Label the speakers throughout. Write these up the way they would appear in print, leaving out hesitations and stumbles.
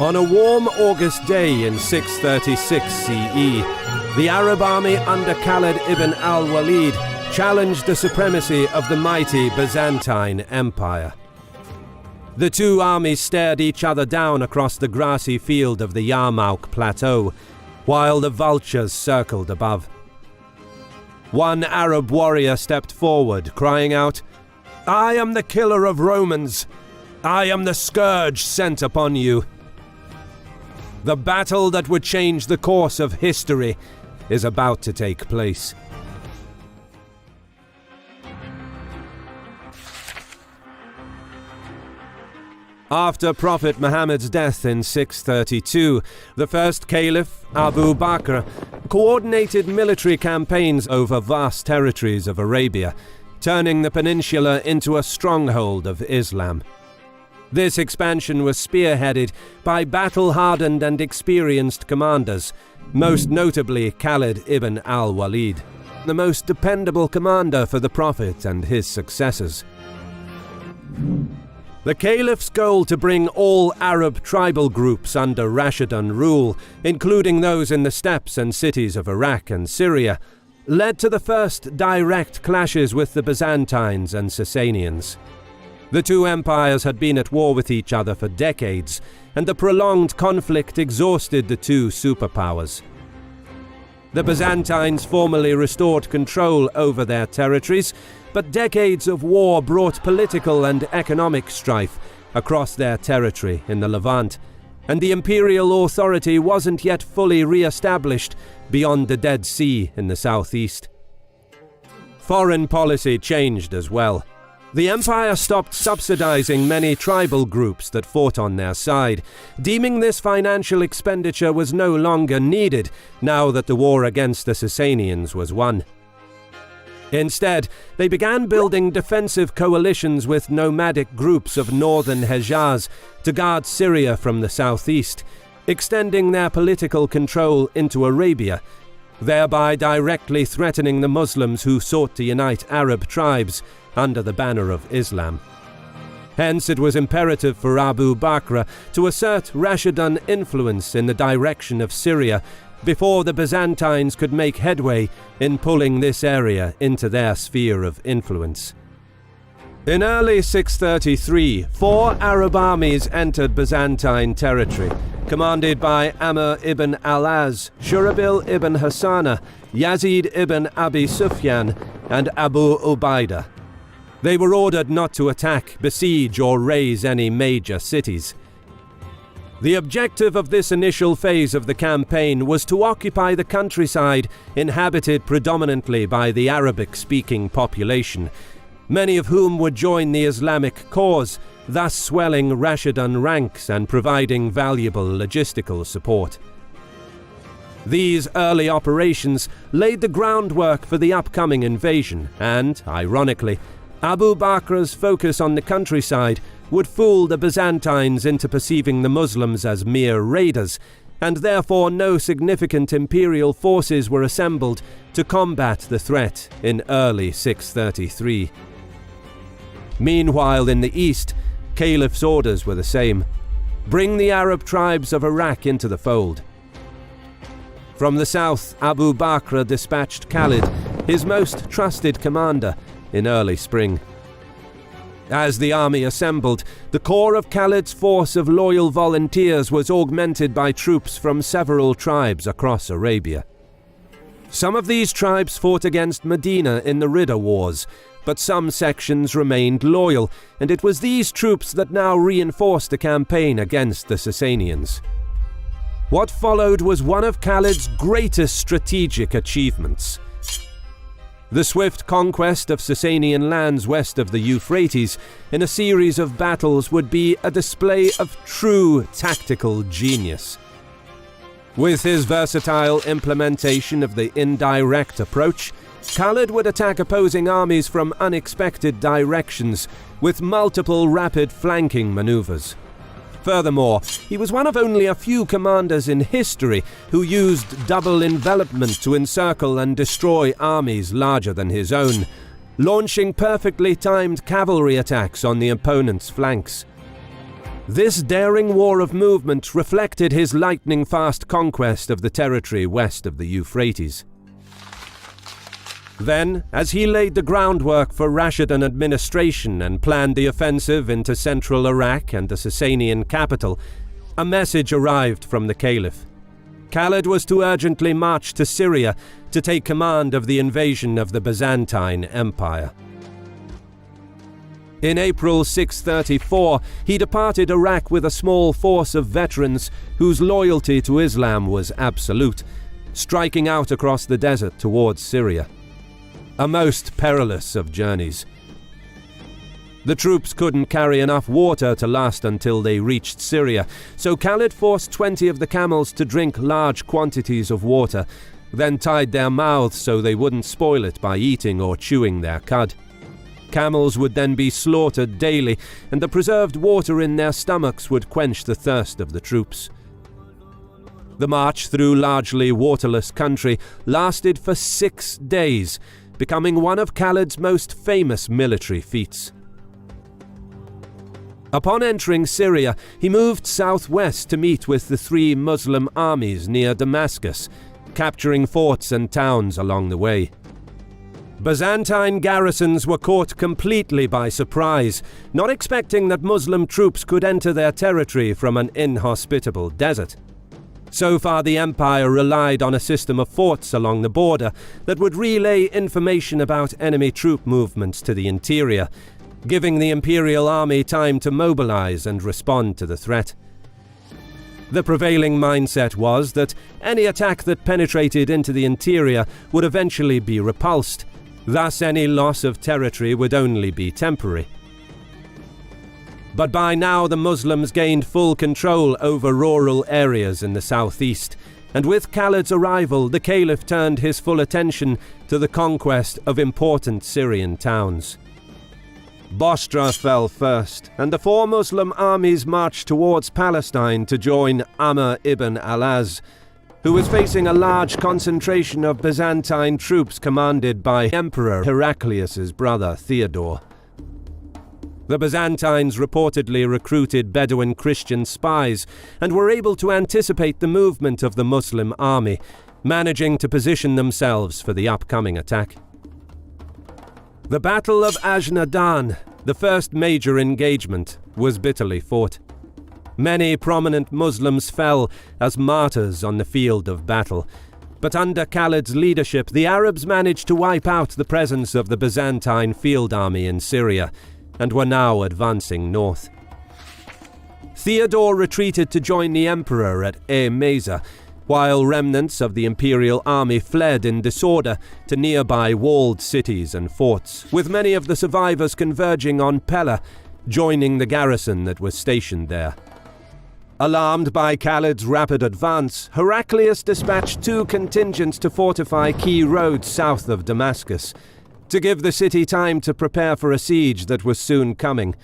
Speaker 1: On a warm August day in 636 CE, the Arab army under Khalid ibn al-Waleed challenged the supremacy of the mighty Byzantine Empire. The two armies stared each other down across the grassy field of the Yarmouk plateau, while the vultures circled above. One Arab warrior stepped forward, crying out, "I am the killer of Romans! I am the scourge sent upon you!" The battle that would change the course of history is about to take place. After Prophet Muhammad's death in 632, the first caliph, Abu Bakr, coordinated military campaigns over vast territories of Arabia, turning the peninsula into a stronghold of Islam. This expansion was spearheaded by battle-hardened and experienced commanders, most notably Khalid ibn al-Waleed, the most dependable commander for the Prophet and his successors. The caliph's goal to bring all Arab tribal groups under Rashidun rule, including those in the steppes and cities of Iraq and Syria, led to the first direct clashes with the Byzantines and Sasanians. The two empires had been at war with each other for decades, and the prolonged conflict exhausted the two superpowers. The Byzantines formally restored control over their territories, but decades of war brought political and economic strife across their territory in the Levant, and the imperial authority wasn't yet fully re-established beyond the Dead Sea in the southeast. Foreign policy changed as well. The empire stopped subsidizing many tribal groups that fought on their side, deeming this financial expenditure was no longer needed now that the war against the Sasanians was won. Instead, they began building defensive coalitions with nomadic groups of northern Hejaz to guard Syria from the southeast, extending their political control into Arabia, thereby directly threatening the Muslims who sought to unite Arab tribes under the banner of Islam. Hence, it was imperative for Abu Bakr to assert Rashidun influence in the direction of Syria before the Byzantines could make headway in pulling this area into their sphere of influence. In early 633, 4 Arab armies entered Byzantine territory, commanded by Amr ibn al-Az, Shurabil ibn Hassana, Yazid ibn Abi Sufyan, and Abu Ubaidah. They were ordered not to attack, besiege, or raze any major cities. The objective of this initial phase of the campaign was to occupy the countryside inhabited predominantly by the Arabic-speaking population, many of whom would join the Islamic cause, thus swelling Rashidun ranks and providing valuable logistical support. These early operations laid the groundwork for the upcoming invasion and, ironically, Abu Bakr's focus on the countryside would fool the Byzantines into perceiving the Muslims as mere raiders, and therefore no significant imperial forces were assembled to combat the threat in early 633. Meanwhile, in the east, Caliph's orders were the same: bring the Arab tribes of Iraq into the fold. From the south, Abu Bakr dispatched Khalid, his most trusted commander, in early spring. As the army assembled, the core of Khalid's force of loyal volunteers was augmented by troops from several tribes across Arabia. Some of these tribes fought against Medina in the Ridda Wars, but some sections remained loyal, and it was these troops that now reinforced the campaign against the Sasanians. What followed was one of Khalid's greatest strategic achievements. The swift conquest of Sasanian lands west of the Euphrates in a series of battles would be a display of true tactical genius. With his versatile implementation of the indirect approach, Khalid would attack opposing armies from unexpected directions with multiple rapid flanking maneuvers. Furthermore, he was one of only a few commanders in history who used double envelopment to encircle and destroy armies larger than his own, launching perfectly timed cavalry attacks on the opponent's flanks. This daring war of movement reflected his lightning-fast conquest of the territory west of the Euphrates. Then, as he laid the groundwork for Rashidun administration and planned the offensive into central Iraq and the Sasanian capital, a message arrived from the Caliph. Khalid was to urgently march to Syria to take command of the invasion of the Byzantine Empire. In April 634, he departed Iraq with a small force of veterans whose loyalty to Islam was absolute, striking out across the desert towards Syria. A most perilous of journeys. The troops couldn't carry enough water to last until they reached Syria, so Khalid forced 20 of the camels to drink large quantities of water, then tied their mouths so they wouldn't spoil it by eating or chewing their cud. Camels would then be slaughtered daily, and the preserved water in their stomachs would quench the thirst of the troops. The march through largely waterless country lasted for 6 days, becoming one of Khalid's most famous military feats. Upon entering Syria, he moved southwest to meet with the 3 Muslim armies near Damascus, capturing forts and towns along the way. Byzantine garrisons were caught completely by surprise, not expecting that Muslim troops could enter their territory from an inhospitable desert. So far, the empire relied on a system of forts along the border that would relay information about enemy troop movements to the interior, giving the imperial army time to mobilize and respond to the threat. The prevailing mindset was that any attack that penetrated into the interior would eventually be repulsed. Thus, any loss of territory would only be temporary. But by now the Muslims gained full control over rural areas in the southeast, and with Khalid's arrival the Caliph turned his full attention to the conquest of important Syrian towns. Bostra fell first, and the 4 Muslim armies marched towards Palestine to join Amr ibn al-Az, who was facing a large concentration of Byzantine troops commanded by Emperor Heraclius's brother Theodore. The Byzantines reportedly recruited Bedouin Christian spies and were able to anticipate the movement of the Muslim army, managing to position themselves for the upcoming attack. The Battle of Ajnadan, the first major engagement, was bitterly fought. Many prominent Muslims fell as martyrs on the field of battle, but under Khalid's leadership the Arabs managed to wipe out the presence of the Byzantine field army in Syria, and were now advancing north. Theodore retreated to join the emperor at Meza, while remnants of the imperial army fled in disorder to nearby walled cities and forts, with many of the survivors converging on Pella, joining the garrison that was stationed there. Alarmed by Khalid's rapid advance, Heraclius dispatched 2 contingents to fortify key roads south of Damascus, to give the city time to prepare for a siege that was soon coming,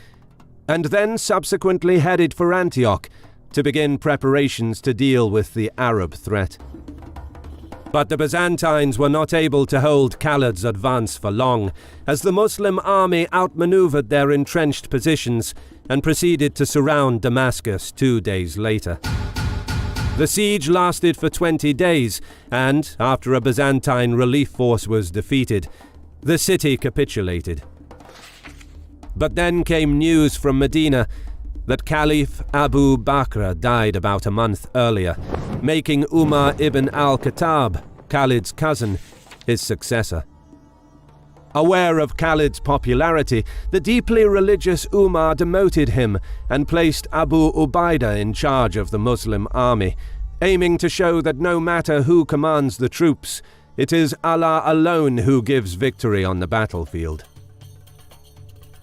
Speaker 1: and then subsequently headed for Antioch to begin preparations to deal with the Arab threat. But the Byzantines were not able to hold Khalid's advance for long, as the Muslim army outmaneuvered their entrenched positions and proceeded to surround Damascus 2 days later. The siege lasted for 20 days, and, after a Byzantine relief force was defeated, the city capitulated. But then came news from Medina that Caliph Abu Bakr died about a month earlier, making Umar ibn al-Khattab, Khalid's cousin, his successor. Aware of Khalid's popularity, the deeply religious Umar demoted him and placed Abu Ubaidah in charge of the Muslim army, aiming to show that no matter who commands the troops, it is Allah alone who gives victory on the battlefield.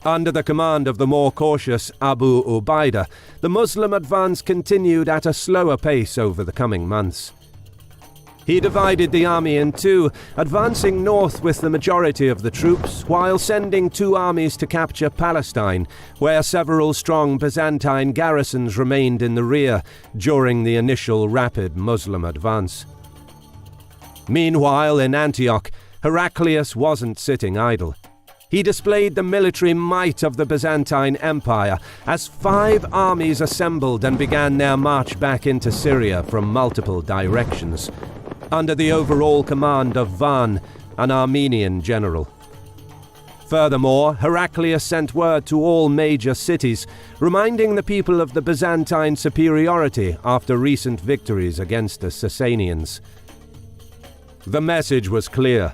Speaker 1: Under the command of the more cautious Abu Ubaidah, the Muslim advance continued at a slower pace over the coming months. He divided the army in 2, advancing north with the majority of the troops, while sending 2 armies to capture Palestine, where several strong Byzantine garrisons remained in the rear during the initial rapid Muslim advance. Meanwhile, in Antioch, Heraclius wasn't sitting idle. He displayed the military might of the Byzantine Empire as 5 armies assembled and began their march back into Syria from multiple directions, under the overall command of Van, an Armenian general. Furthermore, Heraclius sent word to all major cities, reminding the people of the Byzantine superiority after recent victories against the Sasanians. The message was clear.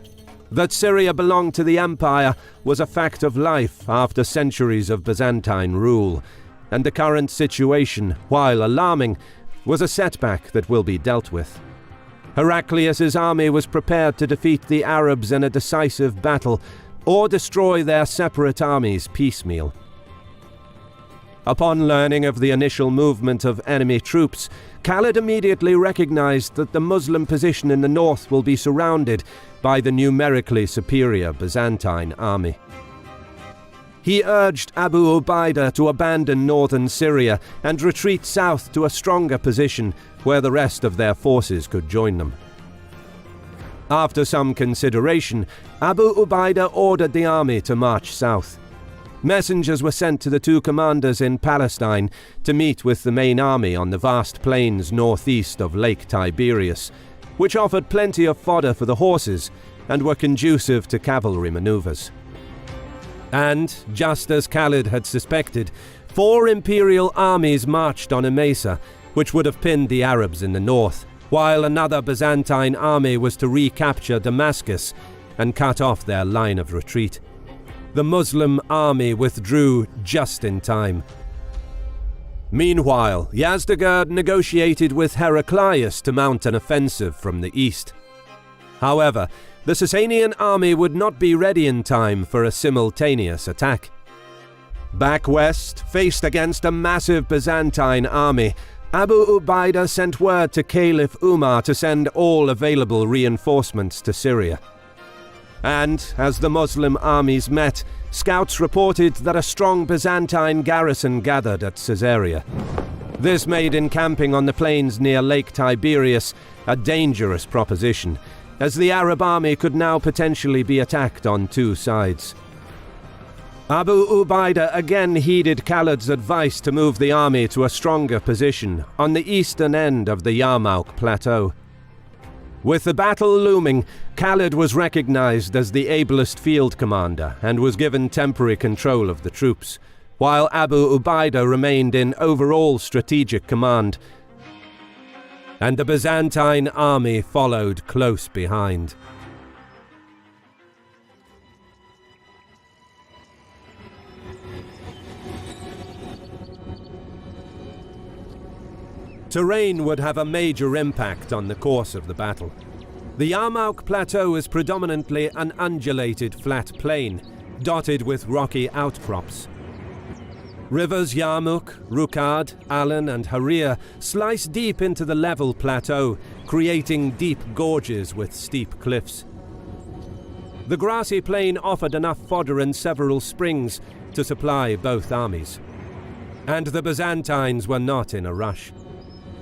Speaker 1: That Syria belonged to the empire was a fact of life after centuries of Byzantine rule, and the current situation, while alarming, was a setback that will be dealt with. Heraclius's army was prepared to defeat the Arabs in a decisive battle, or destroy their separate armies piecemeal. Upon learning of the initial movement of enemy troops, Khalid immediately recognized that the Muslim position in the north will be surrounded by the numerically superior Byzantine army. He urged Abu Ubaidah to abandon northern Syria and retreat south to a stronger position where the rest of their forces could join them. After some consideration, Abu Ubaidah ordered the army to march south. Messengers were sent to the 2 commanders in Palestine to meet with the main army on the vast plains northeast of Lake Tiberias, which offered plenty of fodder for the horses and were conducive to cavalry maneuvers. And, just as Khalid had suspected, 4 imperial armies marched on Emesa, which would have pinned the Arabs in the north, while another Byzantine army was to recapture Damascus and cut off their line of retreat. The Muslim army withdrew just in time. Meanwhile, Yazdegerd negotiated with Heraclius to mount an offensive from the east. However, the Sasanian army would not be ready in time for a simultaneous attack. Back west, faced against a massive Byzantine army, Abu Ubaidah sent word to Caliph Umar to send all available reinforcements to Syria. And, as the Muslim armies met, scouts reported that a strong Byzantine garrison gathered at Caesarea. This made encamping on the plains near Lake Tiberias a dangerous proposition, as the Arab army could now potentially be attacked on 2 sides. Abu Ubaidah again heeded Khalid's advice to move the army to a stronger position on the eastern end of the Yarmouk plateau. With the battle looming, Khalid was recognized as the ablest field commander and was given temporary control of the troops, while Abu Ubaidah remained in overall strategic command, and the Byzantine army followed close behind. Terrain would have a major impact on the course of the battle. The Yarmouk Plateau is predominantly an undulated flat plain, dotted with rocky outcrops. Rivers Yarmouk, Rukad, Alan and Harir slice deep into the level plateau, creating deep gorges with steep cliffs. The grassy plain offered enough fodder and several springs to supply both armies. And the Byzantines were not in a rush.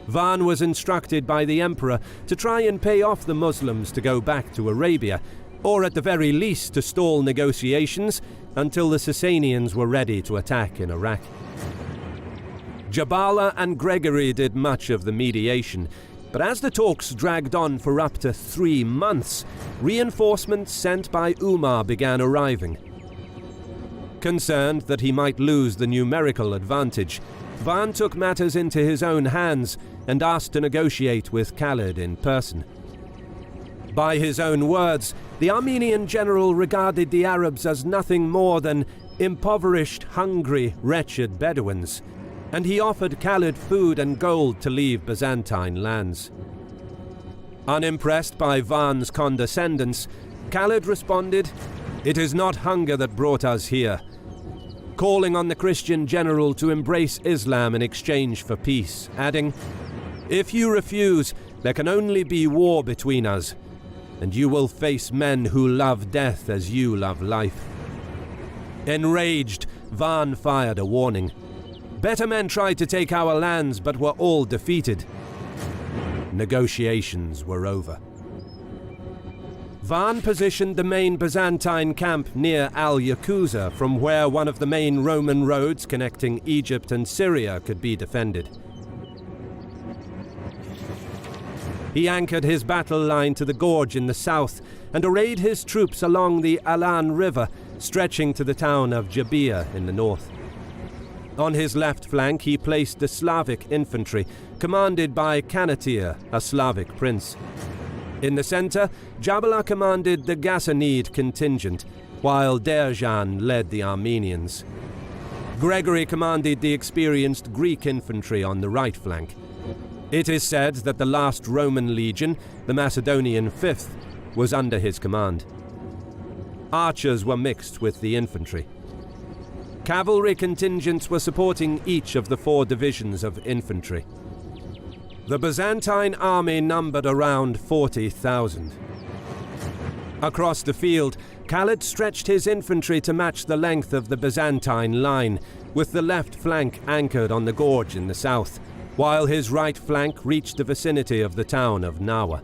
Speaker 1: Van was instructed by the emperor to try and pay off the Muslims to go back to Arabia, or at the very least to stall negotiations until the Sasanians were ready to attack in Iraq. Jabala and Gregory did much of the mediation, but as the talks dragged on for up to 3 months, reinforcements sent by Umar began arriving. Concerned that he might lose the numerical advantage, Van took matters into his own hands and asked to negotiate with Khalid in person. By his own words, the Armenian general regarded the Arabs as nothing more than impoverished, hungry, wretched Bedouins, and he offered Khalid food and gold to leave Byzantine lands. Unimpressed by Van's condescendence, Khalid responded, "It is not hunger that brought us here," calling on the Christian general to embrace Islam in exchange for peace, adding, "If you refuse, there can only be war between us, and you will face men who love death as you love life." Enraged, Van fired a warning. Better men tried to take our lands, but were all defeated. Negotiations were over. Van positioned the main Byzantine camp near Al-Yakuza, from where one of the main Roman roads connecting Egypt and Syria could be defended. He anchored his battle line to the gorge in the south and arrayed his troops along the Alan River, stretching to the town of Jabia in the north. On his left flank he placed the Slavic infantry, commanded by Kanatir, a Slavic prince. In the center, Jabala commanded the Ghassanid contingent, while Derjan led the Armenians. Gregory commanded the experienced Greek infantry on the right flank. It is said that the last Roman legion, the Macedonian 5th, was under his command. Archers were mixed with the infantry. Cavalry contingents were supporting each of the 4 divisions of infantry. The Byzantine army numbered around 40,000. Across the field, Khalid stretched his infantry to match the length of the Byzantine line, with the left flank anchored on the gorge in the south, while his right flank reached the vicinity of the town of Nawa.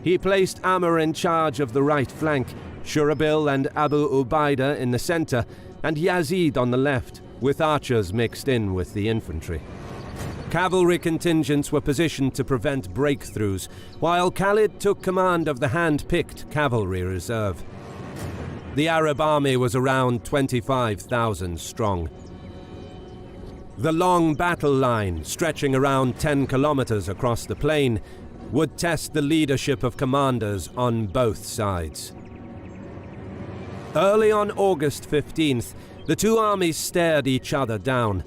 Speaker 1: He placed Amr in charge of the right flank, Shurabil and Abu Ubaidah in the center, and Yazid on the left, with archers mixed in with the infantry. Cavalry contingents were positioned to prevent breakthroughs, while Khalid took command of the hand-picked cavalry reserve. The Arab army was around 25,000 strong. The long battle line, stretching around 10 kilometers across the plain, would test the leadership of commanders on both sides. Early on August 15th, the two armies stared each other down.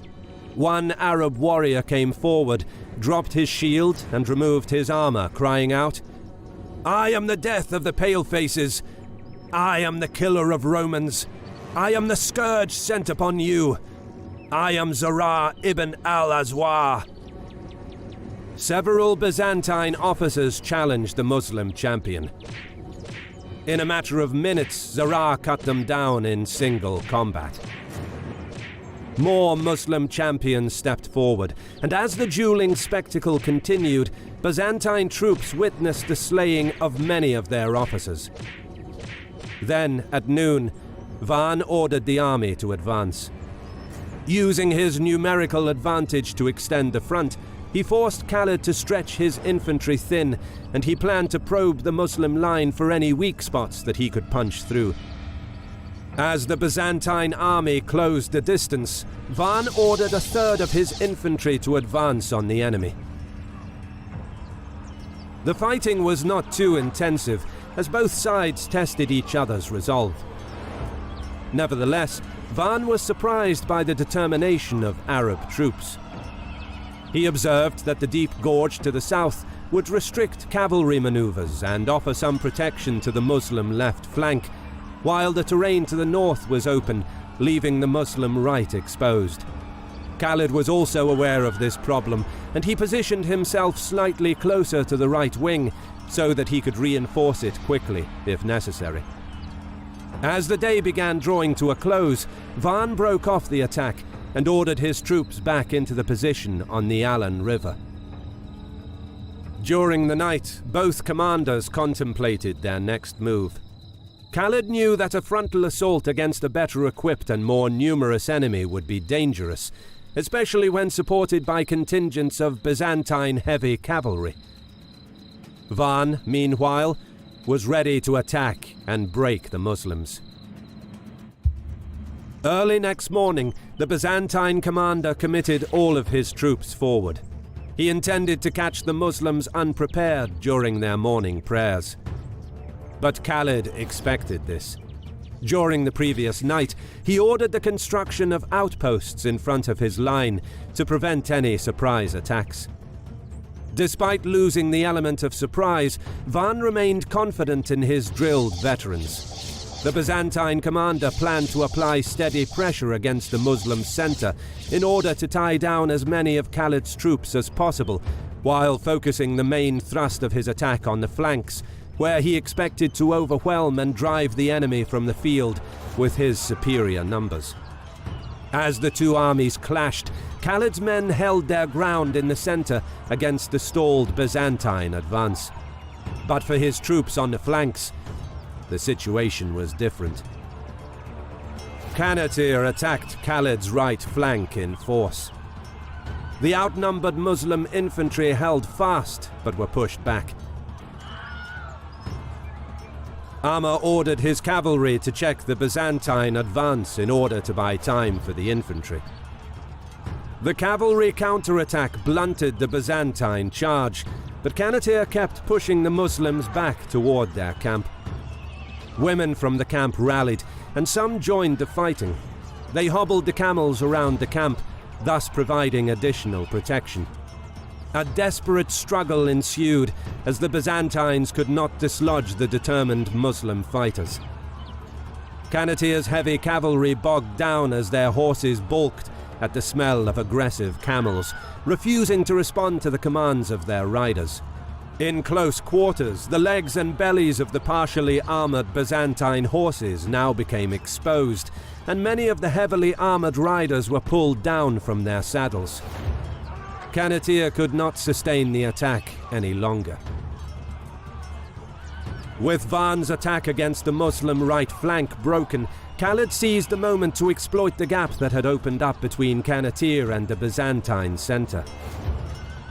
Speaker 1: One Arab warrior came forward, dropped his shield and removed his armor, crying out, "I am the death of the palefaces. I am the killer of Romans. I am the scourge sent upon you. I am Zara ibn al-Azwar." Several Byzantine officers challenged the Muslim champion. In a matter of minutes, Zara cut them down in single combat. More Muslim champions stepped forward, and as the dueling spectacle continued, Byzantine troops witnessed the slaying of many of their officers. Then, at noon, Van ordered the army to advance. Using his numerical advantage to extend the front, he forced Khalid to stretch his infantry thin, and he planned to probe the Muslim line for any weak spots that he could punch through. As the Byzantine army closed the distance, Van ordered a third of his infantry to advance on the enemy. The fighting was not too intensive, as both sides tested each other's resolve. Nevertheless, Van was surprised by the determination of Arab troops. He observed that the deep gorge to the south would restrict cavalry maneuvers and offer some protection to the Muslim left flank, while the terrain to the north was open, leaving the Muslim right exposed. Khalid was also aware of this problem, and he positioned himself slightly closer to the right wing so that he could reinforce it quickly if necessary. As the day began drawing to a close, Van broke off the attack and ordered his troops back into the position on the Alan River. During the night, both commanders contemplated their next move. Khalid knew that a frontal assault against a better equipped and more numerous enemy would be dangerous, especially when supported by contingents of Byzantine heavy cavalry. Van, meanwhile, was ready to attack and break the Muslims. Early next morning, the Byzantine commander committed all of his troops forward. He intended to catch the Muslims unprepared during their morning prayers. But Khalid expected this. During the previous night, he ordered the construction of outposts in front of his line to prevent any surprise attacks. Despite losing the element of surprise, Van remained confident in his drilled veterans. The Byzantine commander planned to apply steady pressure against the Muslim center in order to tie down as many of Khalid's troops as possible, while focusing the main thrust of his attack on the flanks, where he expected to overwhelm and drive the enemy from the field with his superior numbers. As the two armies clashed, Khalid's men held their ground in the center against the stalled Byzantine advance. But for his troops on the flanks, the situation was different. Kanatir attacked Khalid's right flank in force. The outnumbered Muslim infantry held fast, but were pushed back. Amr ordered his cavalry to check the Byzantine advance in order to buy time for the infantry. The cavalry counterattack blunted the Byzantine charge, but Kanatir kept pushing the Muslims back toward their camp. Women from the camp rallied, and some joined the fighting. They hobbled the camels around the camp, thus providing additional protection. A desperate struggle ensued as the Byzantines could not dislodge the determined Muslim fighters. Kanatir's heavy cavalry bogged down as their horses balked at the smell of aggressive camels, refusing to respond to the commands of their riders. In close quarters, the legs and bellies of the partially armored Byzantine horses now became exposed, and many of the heavily armored riders were pulled down from their saddles. Kanatir could not sustain the attack any longer. With Van's attack against the Muslim right flank broken, Khalid seized the moment to exploit the gap that had opened up between Kanatir and the Byzantine centre.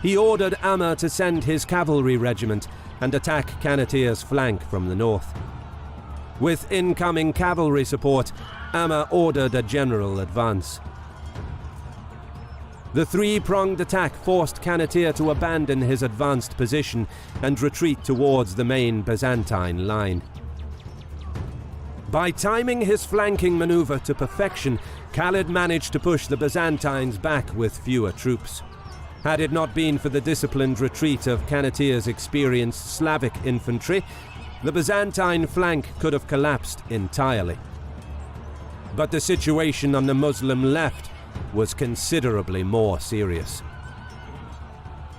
Speaker 1: He ordered Amr to send his cavalry regiment and attack Kanatir's flank from the north. With incoming cavalry support, Amr ordered a general advance. The three-pronged attack forced Kanatir to abandon his advanced position and retreat towards the main Byzantine line. By timing his flanking maneuver to perfection, Khalid managed to push the Byzantines back with fewer troops. Had it not been for the disciplined retreat of Kanatir's experienced Slavic infantry, the Byzantine flank could have collapsed entirely. But the situation on the Muslim left was considerably more serious.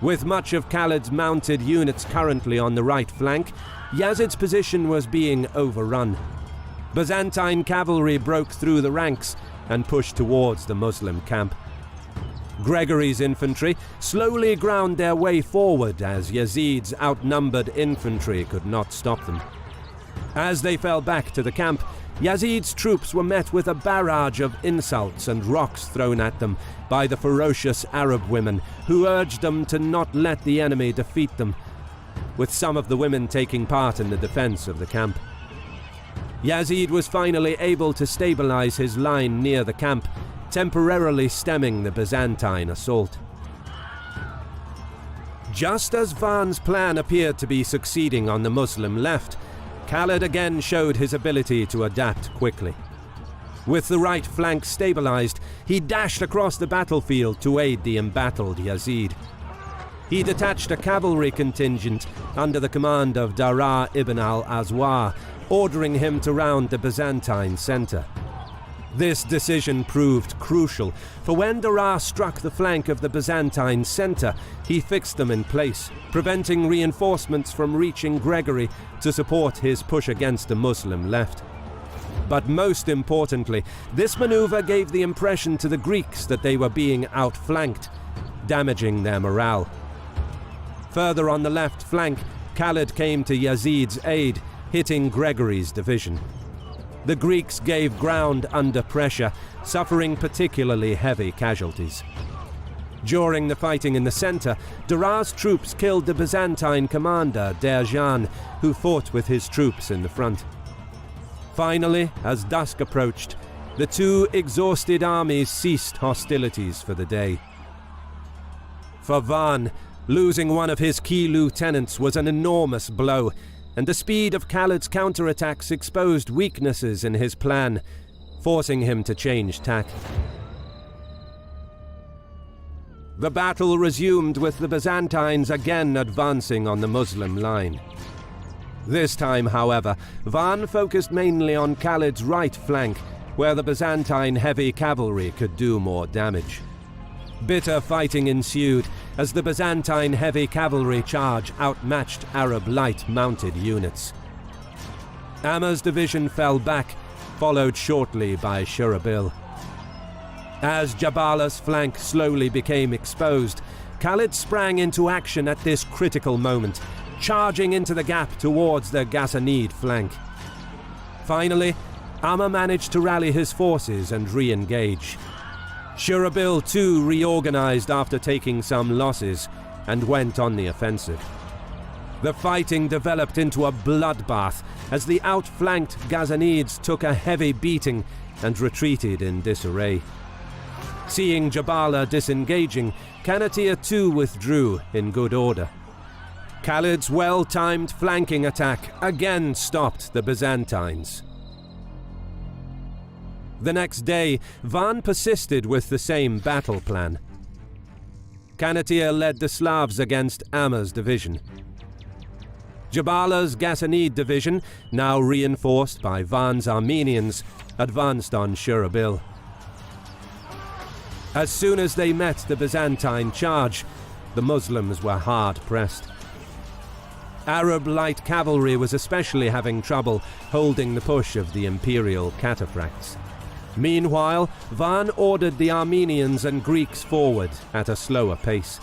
Speaker 1: With much of Khalid's mounted units currently on the right flank, Yazid's position was being overrun. Byzantine cavalry broke through the ranks and pushed towards the Muslim camp. Gregory's infantry slowly ground their way forward as Yazid's outnumbered infantry could not stop them. As they fell back to the camp, Yazid's troops were met with a barrage of insults and rocks thrown at them by the ferocious Arab women, who urged them to not let the enemy defeat them, with some of the women taking part in the defense of the camp. Yazid was finally able to stabilize his line near the camp, temporarily stemming the Byzantine assault. Just as Van's plan appeared to be succeeding on the Muslim left, Khalid again showed his ability to adapt quickly. With the right flank stabilized, he dashed across the battlefield to aid the embattled Yazid. He detached a cavalry contingent under the command of Dara ibn al-Azwar, ordering him to round the Byzantine centre. This decision proved crucial, for when Dara struck the flank of the Byzantine centre, he fixed them in place, preventing reinforcements from reaching Gregory to support his push against the Muslim left. But most importantly, this maneuver gave the impression to the Greeks that they were being outflanked, damaging their morale. Further on the left flank, Khalid came to Yazid's aid, hitting Gregory's division. The Greeks gave ground under pressure, suffering particularly heavy casualties. During the fighting in the centre, Dara's troops killed the Byzantine commander, Derjan, who fought with his troops in the front. Finally, as dusk approached, the two exhausted armies ceased hostilities for the day. For Van, losing one of his key lieutenants was an enormous blow, and the speed of Khalid's counterattacks exposed weaknesses in his plan, forcing him to change tack. The battle resumed with the Byzantines again advancing on the Muslim line. This time, however, Van focused mainly on Khalid's right flank, where the Byzantine heavy cavalry could do more damage. Bitter fighting ensued as the Byzantine heavy cavalry charge outmatched Arab light mounted units. Amr's division fell back, followed shortly by Shurabil. As Jabala's flank slowly became exposed, Khalid sprang into action at this critical moment, charging into the gap towards the Ghassanid flank. Finally, Amr managed to rally his forces and re-engage. Shurabil too reorganized after taking some losses and went on the offensive. The fighting developed into a bloodbath as the outflanked Ghassanids took a heavy beating and retreated in disarray. Seeing Jabala disengaging, Kanatir too withdrew in good order. Khalid's well-timed flanking attack again stopped the Byzantines. The next day, Van persisted with the same battle plan. Kanatir led the Slavs against Amr's division. Jabala's Ghassanid division, now reinforced by Van's Armenians, advanced on Shurabil. As soon as they met the Byzantine charge, the Muslims were hard-pressed. Arab light cavalry was especially having trouble holding the push of the imperial cataphracts. Meanwhile, Van ordered the Armenians and Greeks forward at a slower pace.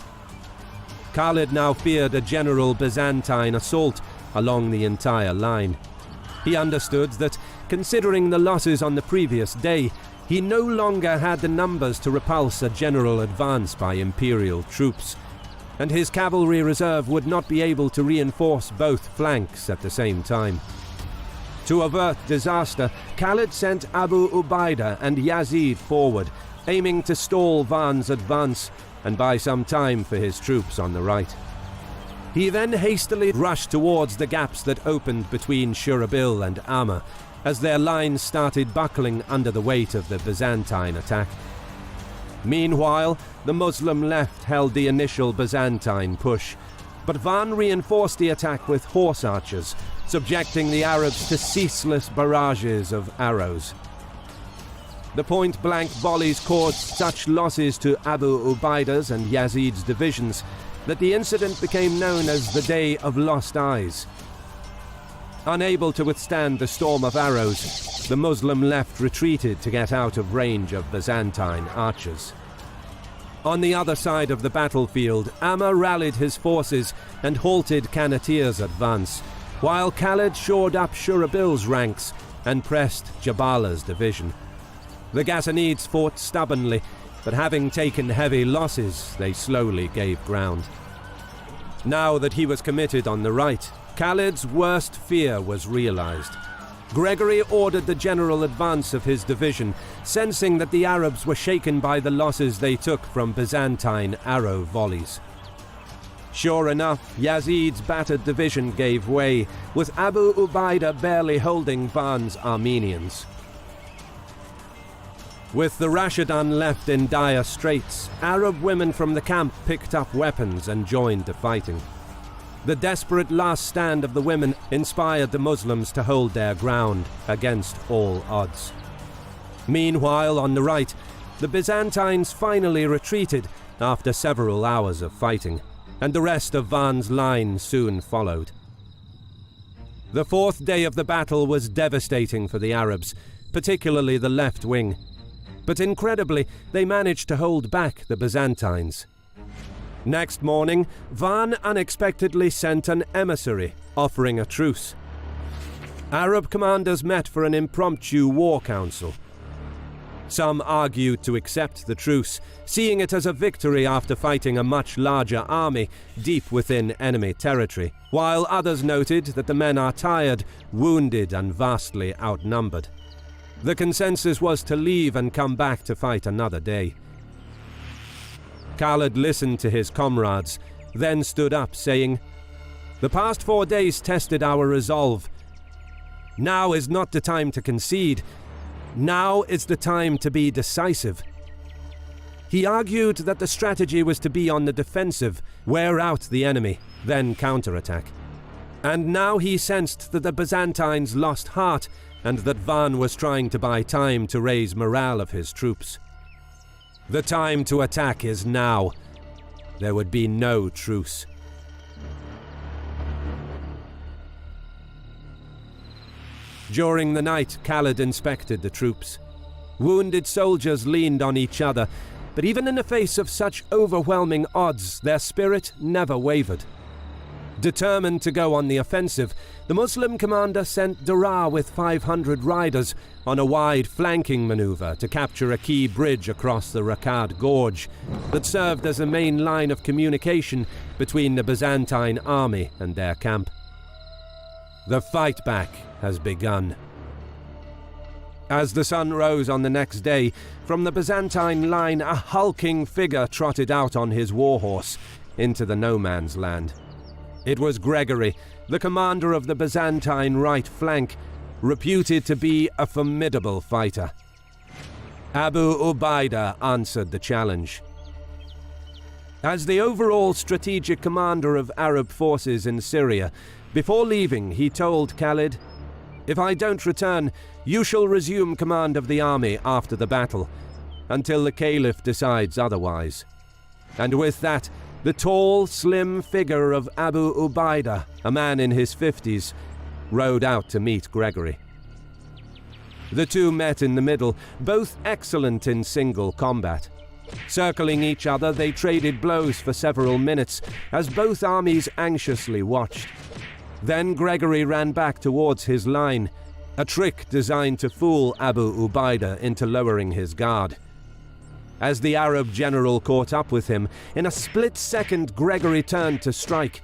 Speaker 1: Khalid now feared a general Byzantine assault along the entire line. He understood that, considering the losses on the previous day, he no longer had the numbers to repulse a general advance by imperial troops, and his cavalry reserve would not be able to reinforce both flanks at the same time. To avert disaster, Khalid sent Abu Ubaidah and Yazid forward, aiming to stall Van's advance and buy some time for his troops on the right. He then hastily rushed towards the gaps that opened between Shurabil and Amr, as their lines started buckling under the weight of the Byzantine attack. Meanwhile, the Muslim left held the initial Byzantine push, but Van reinforced the attack with horse archers, subjecting the Arabs to ceaseless barrages of arrows. The point-blank volleys caused such losses to Abu Ubaidah's and Yazid's divisions that the incident became known as the Day of Lost Eyes. Unable to withstand the storm of arrows, the Muslim left retreated to get out of range of Byzantine archers. On the other side of the battlefield, Amr rallied his forces and halted Kanatir's advance, while Khalid shored up Shurabil's ranks and pressed Jabala's division. The Ghassanids fought stubbornly, but having taken heavy losses, they slowly gave ground. Now that he was committed on the right, Khalid's worst fear was realized. Gregory ordered the general advance of his division, sensing that the Arabs were shaken by the losses they took from Byzantine arrow volleys. Sure enough, Yazid's battered division gave way, with Abu Ubaidah barely holding Van's Armenians. With the Rashidan left in dire straits, Arab women from the camp picked up weapons and joined the fighting. The desperate last stand of the women inspired the Muslims to hold their ground against all odds. Meanwhile, on the right, the Byzantines finally retreated after several hours of fighting, and the rest of Van's line soon followed. The fourth day of the battle was devastating for the Arabs, particularly the left wing. But incredibly, they managed to hold back the Byzantines. Next morning, Van unexpectedly sent an emissary offering a truce. Arab commanders met for an impromptu war council. Some argued to accept the truce, seeing it as a victory after fighting a much larger army deep within enemy territory, while others noted that the men are tired, wounded, and vastly outnumbered. The consensus was to leave and come back to fight another day. Khalid listened to his comrades, then stood up, saying, "The past 4 days tested our resolve. Now is not the time to concede. Now is the time to be decisive." He argued that the strategy was to be on the defensive, wear out the enemy, then counterattack. And now he sensed that the Byzantines lost heart and that Van was trying to buy time to raise morale of his troops. The time to attack is now. There would be no truce. During the night, Khalid inspected the troops. Wounded soldiers leaned on each other, but even in the face of such overwhelming odds, their spirit never wavered. Determined to go on the offensive, the Muslim commander sent Daraa with 500 riders on a wide flanking maneuver to capture a key bridge across the Rakad Gorge that served as a main line of communication between the Byzantine army and their camp. The fight back has begun. As the sun rose on the next day, from the Byzantine line a hulking figure trotted out on his warhorse into the no-man's land. It was Gregory, the commander of the Byzantine right flank, reputed to be a formidable fighter. Abu Ubaidah answered the challenge. As the overall strategic commander of Arab forces in Syria, before leaving he told Khalid, "If I don't return, you shall resume command of the army after the battle, until the Caliph decides otherwise." And with that, the tall, slim figure of Abu Ubaidah, a man in his 50s, rode out to meet Gregory. The two met in the middle, both excellent in single combat. Circling each other, they traded blows for several minutes, as both armies anxiously watched. Then Gregory ran back towards his line, a trick designed to fool Abu Ubaidah into lowering his guard. As the Arab general caught up with him, in a split second Gregory turned to strike.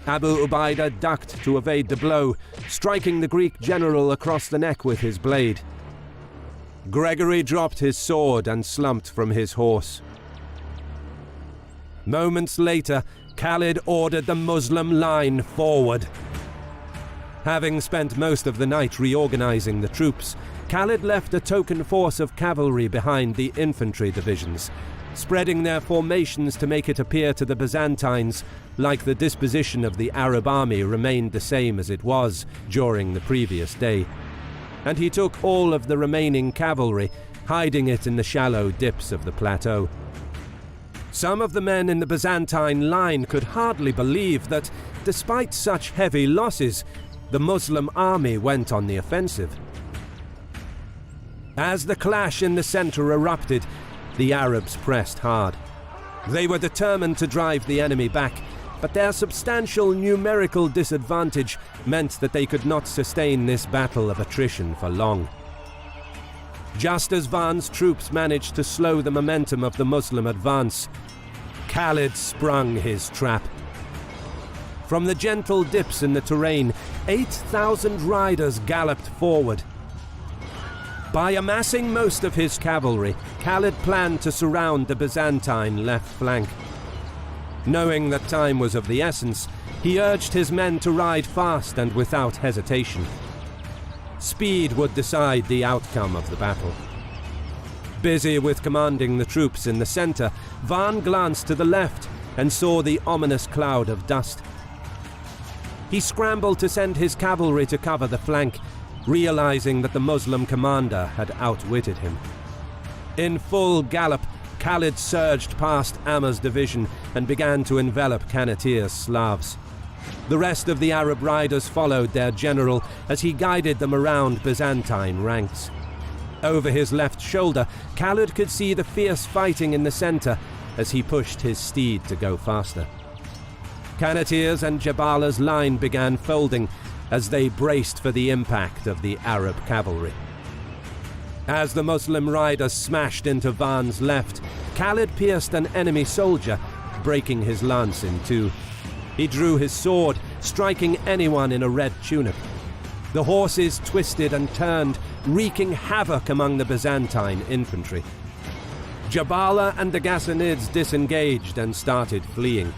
Speaker 1: Abu Ubaidah ducked to evade the blow, striking the Greek general across the neck with his blade. Gregory dropped his sword and slumped from his horse. Moments later, Khalid ordered the Muslim line forward. Having spent most of the night reorganizing the troops, Khalid left a token force of cavalry behind the infantry divisions, spreading their formations to make it appear to the Byzantines like the disposition of the Arab army remained the same as it was during the previous day. And he took all of the remaining cavalry, hiding it in the shallow dips of the plateau. Some of the men in the Byzantine line could hardly believe that, despite such heavy losses, the Muslim army went on the offensive. As the clash in the center erupted, the Arabs pressed hard. They were determined to drive the enemy back, but their substantial numerical disadvantage meant that they could not sustain this battle of attrition for long. Just as Van's troops managed to slow the momentum of the Muslim advance, Khalid sprung his trap. From the gentle dips in the terrain, 8,000 riders galloped forward. By amassing most of his cavalry, Khalid planned to surround the Byzantine left flank. Knowing that time was of the essence, he urged his men to ride fast and without hesitation. Speed would decide the outcome of the battle. Busy with commanding the troops in the center, Van glanced to the left and saw the ominous cloud of dust. He scrambled to send his cavalry to cover the flank, realizing that the Muslim commander had outwitted him. In full gallop, Khalid surged past Amr's division and began to envelop Kanatir's Slavs. The rest of the Arab riders followed their general as he guided them around Byzantine ranks. Over his left shoulder, Khalid could see the fierce fighting in the center as he pushed his steed to go faster. Kanatir's and Jabala's line began folding as they braced for the impact of the Arab cavalry. As the Muslim riders smashed into Van's left, Khalid pierced an enemy soldier, breaking his lance in two. He drew his sword, striking anyone in a red tunic. The horses twisted and turned, wreaking havoc among the Byzantine infantry. Jabala and the Ghassanids disengaged and started fleeing.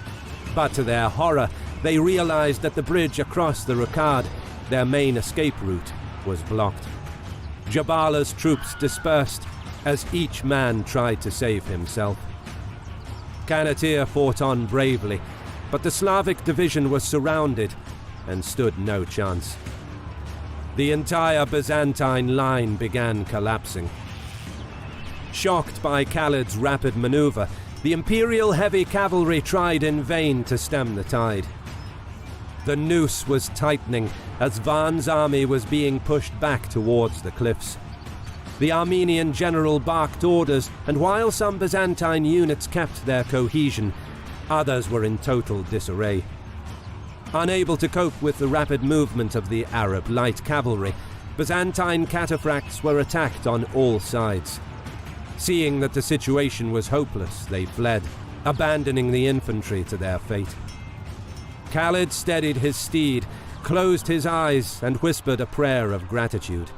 Speaker 1: But to their horror, they realized that the bridge across the Rakad, their main escape route, was blocked. Jabala's troops dispersed as each man tried to save himself. Kanatir fought on bravely, but the Slavic division was surrounded and stood no chance. The entire Byzantine line began collapsing. Shocked by Khalid's rapid maneuver, the Imperial heavy cavalry tried in vain to stem the tide. The noose was tightening as Van's army was being pushed back towards the cliffs. The Armenian general barked orders, and while some Byzantine units kept their cohesion, others were in total disarray. Unable to cope with the rapid movement of the Arab light cavalry, Byzantine cataphracts were attacked on all sides. Seeing that the situation was hopeless, they fled, abandoning the infantry to their fate. Khalid steadied his steed, closed his eyes, and whispered a prayer of gratitude.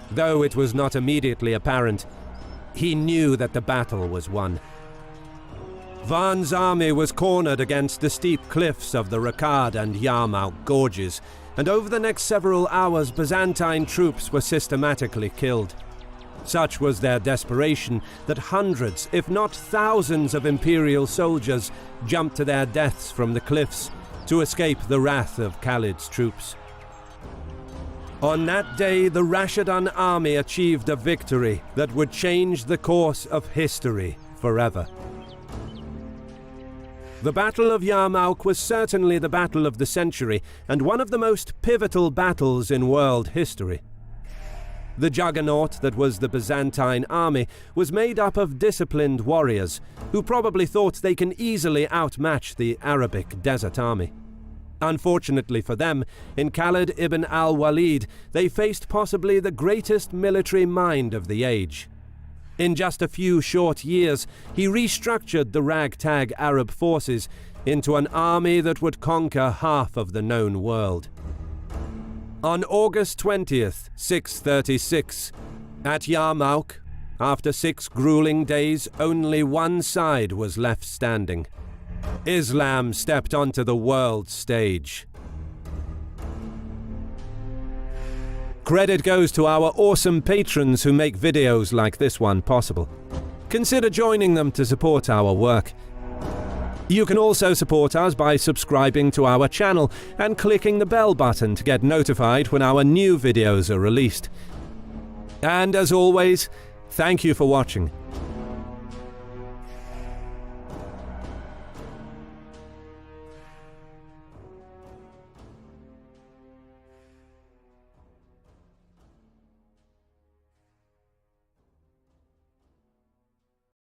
Speaker 1: Though it was not immediately apparent, he knew that the battle was won. Van's army was cornered against the steep cliffs of the Rakad and Yarmouk gorges, and over the next several hours Byzantine troops were systematically killed. Such was their desperation that hundreds, if not thousands, of imperial soldiers jumped to their deaths from the cliffs to escape the wrath of Khalid's troops. On that day, the Rashidun army achieved a victory that would change the course of history forever. The Battle of Yarmouk was certainly the battle of the century and one of the most pivotal battles in world history. The juggernaut that was the Byzantine army was made up of disciplined warriors who probably thought they can easily outmatch the Arabic desert army. Unfortunately for them, in Khalid ibn al-Waleed, they faced possibly the greatest military mind of the age. In just a few short years, he restructured the ragtag Arab forces into an army that would conquer half of the known world. On August 20th, 636, at Yarmouk, after 6 grueling days, only one side was left standing. Islam stepped onto the world stage. Credit goes to our awesome patrons who make videos like this one possible. Consider joining them to support our work. You can also support us by subscribing to our channel and clicking the bell button to get notified when our new videos are released. And as always, thank you for watching.